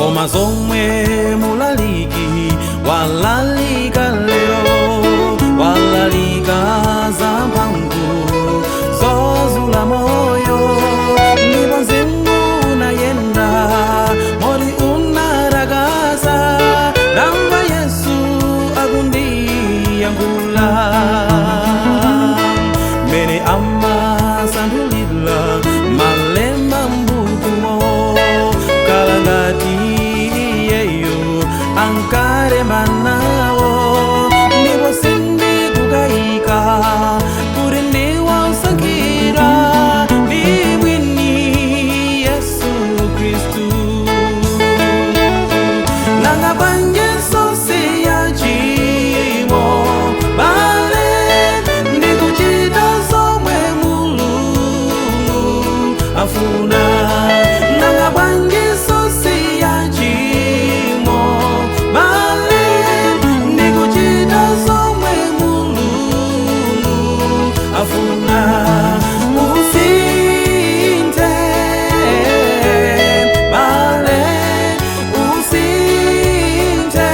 koma zomwe mulaliki walalika lero, walalika zamphamvu zozula moyo, ndipo mzimu unayenda moti unaragaza, ndamva Yesu akundiyankhula mene amasandulira malemba m'bukumo, kala ngati iyeyo ankalemba nawo, ndipo sindikukayika kuti ndiwosankhira ndi mwini Yesu Khristu. Nanga bwanji sonse ya chimo bale ndikuchita zomwe Mulungu afuna. Nanga bwanji sonse ya chimo bale ndikuchita zomwe Mulungu afuna. Usinthe bale, usinthe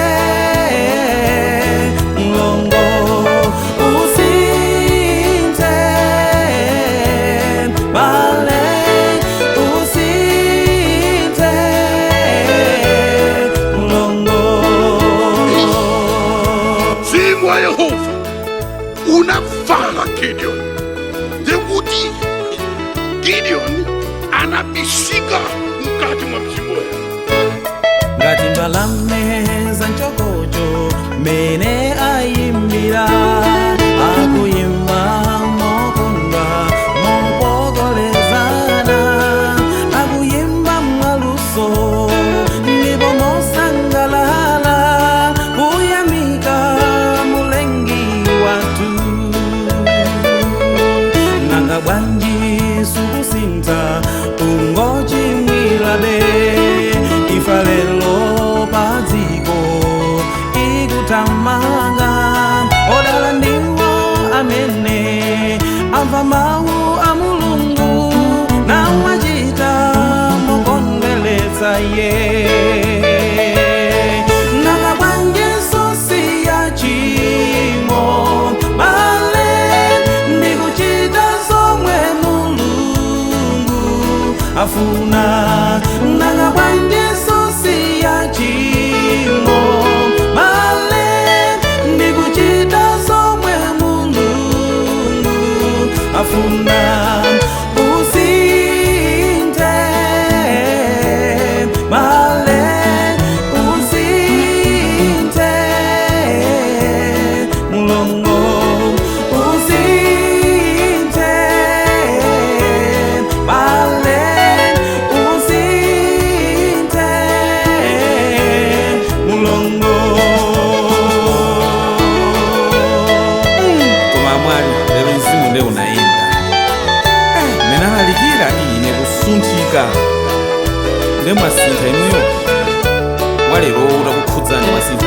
mlongo, usinthe bale, usinthe mlongo. Mzimu wa Yehova unavala Gideon, ndikuti Gideon anabisika mkati mwa mzimu wake ngati mbalame za nchokocho mene ayimbira, akuyimba mokondwa mopokolezana, akuyimba mwaluso ndipo mosangalala, kuyamika mulengi watu. Nanga bwanji sukusintha ungochimwirabe, ifa lelo padziko ikutamanga, odala ndiwo amene amva mawu a Mulungu namachita mokondweretsa Iye. Nanga bwanji sonse ya chimo bale ndikuchita zomwe Mulungu afuna. Nanga bwanji sonse ya chimo bale ndikuchita zomwe Mulungu afuna. Usinthe bale, usinthe mlongo, usinthe bale, usinthe mulongo. Koma mwali lero mzimu nde unayenda menalalikira ine kusunthika nde mwasintha inuyo walero utakukhudzani mwasintha